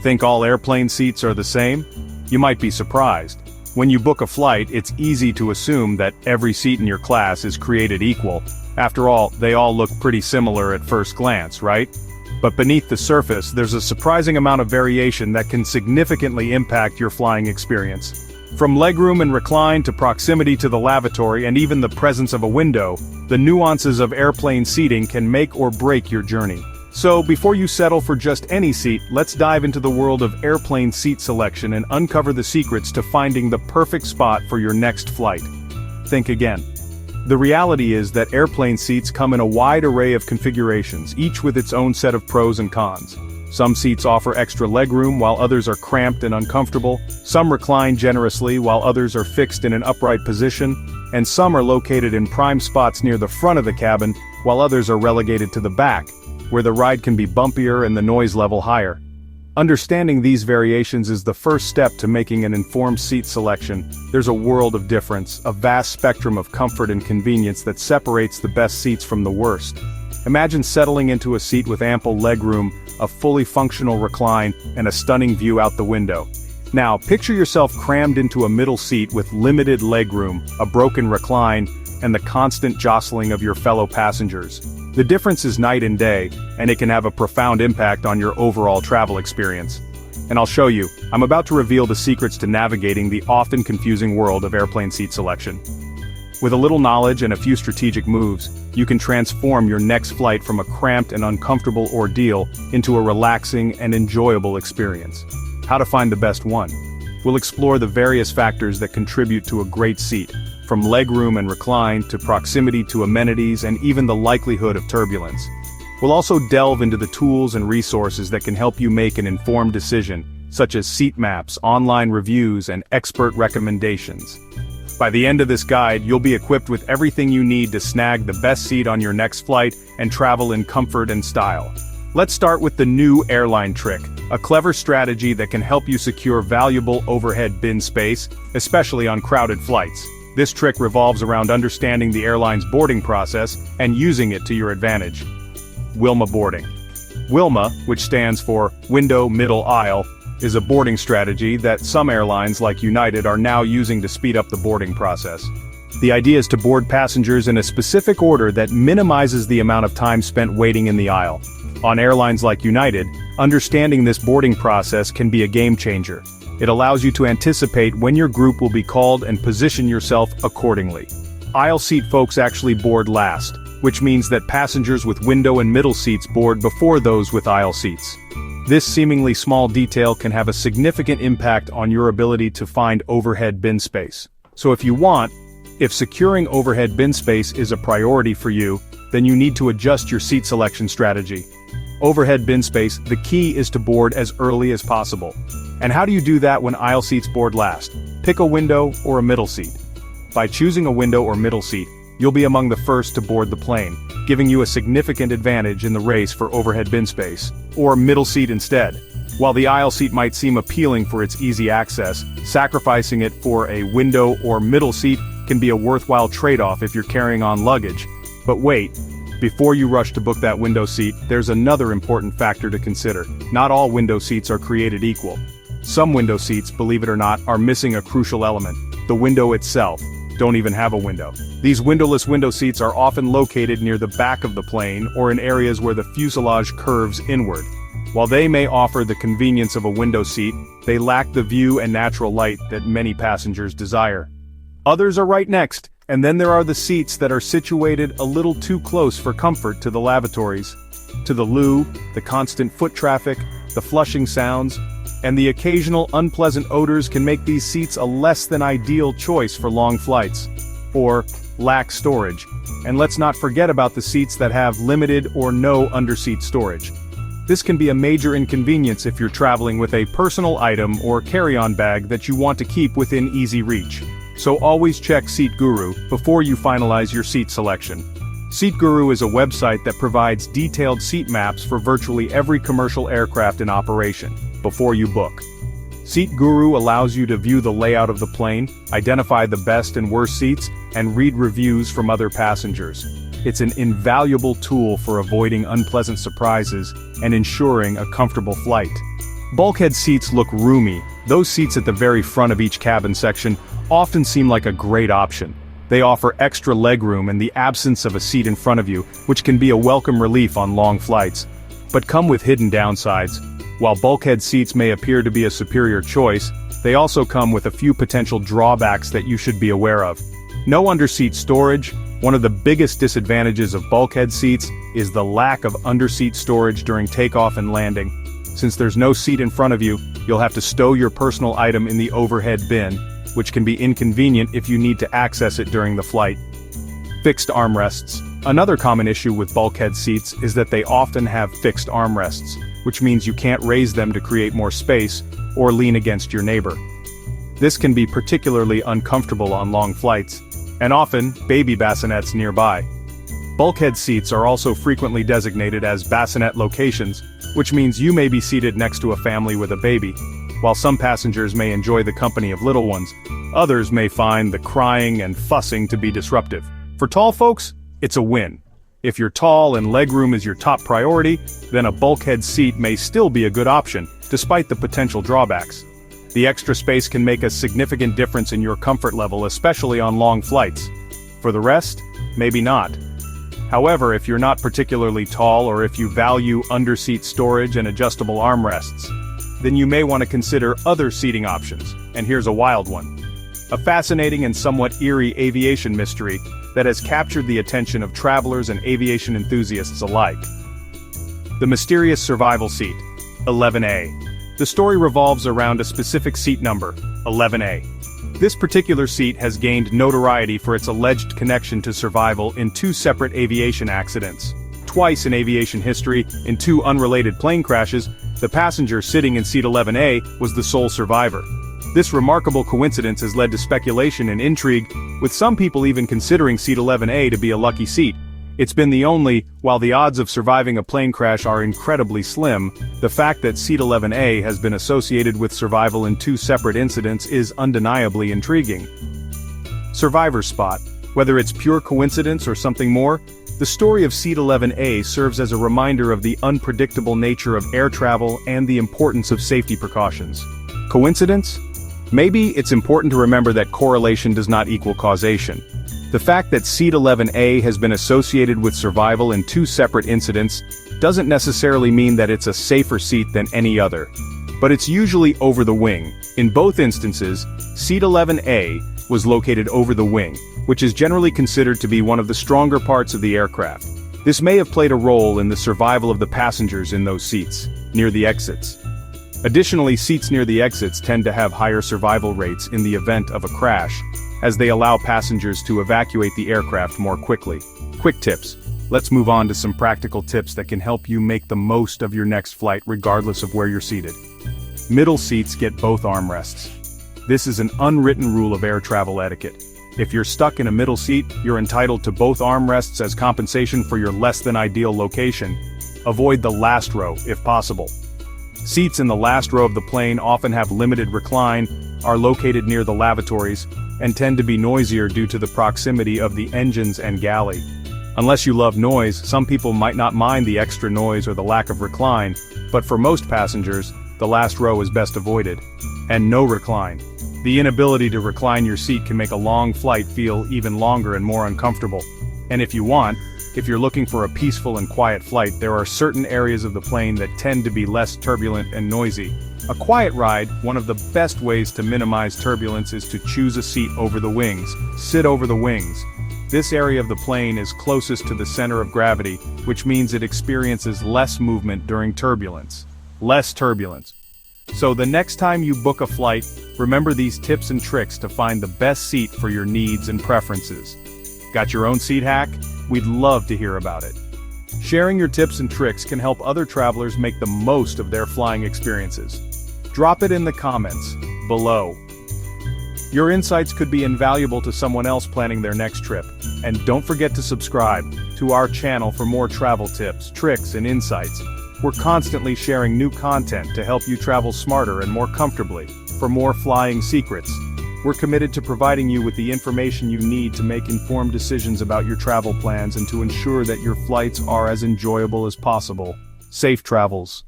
Think all airplane seats are the same? You might be surprised. When you book a flight, it's easy to assume that every seat in your class is created equal. After all, they all look pretty similar at first glance, right? But beneath the surface, there's a surprising amount of variation that can significantly impact your flying experience. From legroom and recline to proximity to the lavatory and even the presence of a window, the nuances of airplane seating can make or break your journey. So, before you settle for just any seat, let's dive into the world of airplane seat selection and uncover the secrets to finding the perfect spot for your next flight. Think again. The reality is that airplane seats come in a wide array of configurations, each with its own set of pros and cons. Some seats offer extra legroom while others are cramped and uncomfortable, some recline generously while others are fixed in an upright position, and some are located in prime spots near the front of the cabin while others are relegated to the back, where the ride can be bumpier and the noise level higher. Understanding these variations is the first step to making an informed seat selection. There's a world of difference, a vast spectrum of comfort and convenience that separates the best seats from the worst. Imagine settling into a seat with ample legroom, a fully functional recline, and a stunning view out the window. Now, picture yourself crammed into a middle seat with limited legroom, a broken recline, and the constant jostling of your fellow passengers. The difference is night and day, and it can have a profound impact on your overall travel experience. And I'll show you. I'm about to reveal the secrets to navigating the often confusing world of airplane seat selection. With a little knowledge and a few strategic moves, you can transform your next flight from a cramped and uncomfortable ordeal into a relaxing and enjoyable experience. How to find the best one? We'll explore the various factors that contribute to a great seat, from legroom and recline to proximity to amenities and even the likelihood of turbulence. We'll also delve into the tools and resources that can help you make an informed decision, such as seat maps, online reviews, and expert recommendations. By the end of this guide, you'll be equipped with everything you need to snag the best seat on your next flight and travel in comfort and style. Let's start with the new Airline trick, a clever strategy that can help you secure valuable overhead bin space, especially on crowded flights. This trick revolves around understanding the airline's boarding process and using it to your advantage. Wilma boarding. Wilma, which stands for Window Middle Aisle, is a boarding strategy that some airlines like United are now using to speed up the boarding process. The idea is to board passengers in a specific order that minimizes the amount of time spent waiting in the aisle. On airlines like United, understanding this boarding process can be a game changer. It allows you to anticipate when your group will be called and position yourself accordingly. Aisle seat folks actually board last, which means that passengers with window and middle seats board before those with aisle seats. This seemingly small detail can have a significant impact on your ability to find overhead bin space. So if securing overhead bin space is a priority for you, then you need to adjust your seat selection strategy. Overhead bin space, the key is to board as early as possible. And how do you do that when aisle seats board last? Pick a window or a middle seat. By choosing a window or middle seat, you'll be among the first to board the plane, giving you a significant advantage in the race for overhead bin space, or middle seat instead. While the aisle seat might seem appealing for its easy access, sacrificing it for a window or middle seat can be a worthwhile trade-off if you're carrying on luggage. But wait, before you rush to book that window seat, there's another important factor to consider. Not all window seats are created equal. Some window seats, believe it or not, are missing a crucial element: the window itself. Don't even have a window. These windowless window seats are often located near the back of the plane or in areas where the fuselage curves inward. While they may offer the convenience of a window seat, they lack the view and natural light that many passengers desire. Others are right next, and then there are the seats that are situated a little too close for comfort to the lavatories, to the loo, the constant foot traffic, the flushing sounds, and the occasional unpleasant odors can make these seats a less than ideal choice for long flights. Or, lack storage. And let's not forget about the seats that have limited or no underseat storage. This can be a major inconvenience if you're traveling with a personal item or carry-on bag that you want to keep within easy reach. So always check Seat Guru before you finalize your seat selection. Seat Guru is a website that provides detailed seat maps for virtually every commercial aircraft in operation, before you book. Seat Guru allows you to view the layout of the plane, identify the best and worst seats, and read reviews from other passengers. It's an invaluable tool for avoiding unpleasant surprises and ensuring a comfortable flight. Bulkhead seats look roomy. Those seats at the very front of each cabin section often seem like a great option. They offer extra legroom and the absence of a seat in front of you, which can be a welcome relief on long flights. But come with hidden downsides. While bulkhead seats may appear to be a superior choice, they also come with a few potential drawbacks that you should be aware of. No underseat storage. One of the biggest disadvantages of bulkhead seats is the lack of underseat storage during takeoff and landing. Since there's no seat in front of you, you'll have to stow your personal item in the overhead bin, which can be inconvenient if you need to access it during the flight. Fixed armrests. Another common issue with bulkhead seats is that they often have fixed armrests, which means you can't raise them to create more space or lean against your neighbor. This can be particularly uncomfortable on long flights, and often baby bassinets nearby. Bulkhead seats are also frequently designated as bassinet locations, which means you may be seated next to a family with a baby. While some passengers may enjoy the company of little ones, others may find the crying and fussing to be disruptive. For tall folks, it's a win. If you're tall and legroom is your top priority, then a bulkhead seat may still be a good option, despite the potential drawbacks. The extra space can make a significant difference in your comfort level, especially on long flights. For the rest, maybe not. However, if you're not particularly tall or if you value underseat storage and adjustable armrests, then you may want to consider other seating options, and here's a wild one. A fascinating and somewhat eerie aviation mystery that has captured the attention of travelers and aviation enthusiasts alike. The mysterious survival seat, 11A. The story revolves around a specific seat number, 11A. This particular seat has gained notoriety for its alleged connection to survival in two separate aviation accidents. Twice in aviation history, in two unrelated plane crashes, the passenger sitting in seat 11A was the sole survivor. This remarkable coincidence has led to speculation and intrigue, with some people even considering seat 11A to be a lucky seat. It's been the only, while the odds of surviving a plane crash are incredibly slim, the fact that seat 11A has been associated with survival in two separate incidents is undeniably intriguing. Survivor's spot. Whether it's pure coincidence or something more, the story of seat 11A serves as a reminder of the unpredictable nature of air travel and the importance of safety precautions. Coincidence? Maybe it's important to remember that correlation does not equal causation. The fact that seat 11A has been associated with survival in two separate incidents doesn't necessarily mean that it's a safer seat than any other. But it's usually over the wing. In both instances, seat 11A was located over the wing, which is generally considered to be one of the stronger parts of the aircraft. This may have played a role in the survival of the passengers in those seats, near the exits. Additionally, seats near the exits tend to have higher survival rates in the event of a crash, as they allow passengers to evacuate the aircraft more quickly. Quick tips. Let's move on to some practical tips that can help you make the most of your next flight regardless of where you're seated. Middle seats get both armrests. This is an unwritten rule of air travel etiquette. If you're stuck in a middle seat, you're entitled to both armrests as compensation for your less-than-ideal location. Avoid the last row, if possible. Seats in the last row of the plane often have limited recline, are located near the lavatories, and tend to be noisier due to the proximity of the engines and galley. Unless you love noise, some people might not mind the extra noise or the lack of recline, but for most passengers, the last row is best avoided. And no recline. The inability to recline your seat can make a long flight feel even longer and more uncomfortable. And if you're looking for a peaceful and quiet flight, there are certain areas of the plane that tend to be less turbulent and noisy. A quiet ride, one of the best ways to minimize turbulence is to choose a seat over the wings. Sit over the wings. This area of the plane is closest to the center of gravity, which means it experiences less movement during turbulence. Less turbulence. So the next time you book a flight, remember these tips and tricks to find the best seat for your needs and preferences. Got your own seat hack? We'd love to hear about it. Sharing your tips and tricks can help other travelers make the most of their flying experiences. Drop it in the comments below. Your insights could be invaluable to someone else planning their next trip. And don't forget to subscribe to our channel for more travel tips, tricks, and insights. We're constantly sharing new content to help you travel smarter and more comfortably. For more flying secrets, we're committed to providing you with the information you need to make informed decisions about your travel plans and to ensure that your flights are as enjoyable as possible. Safe travels.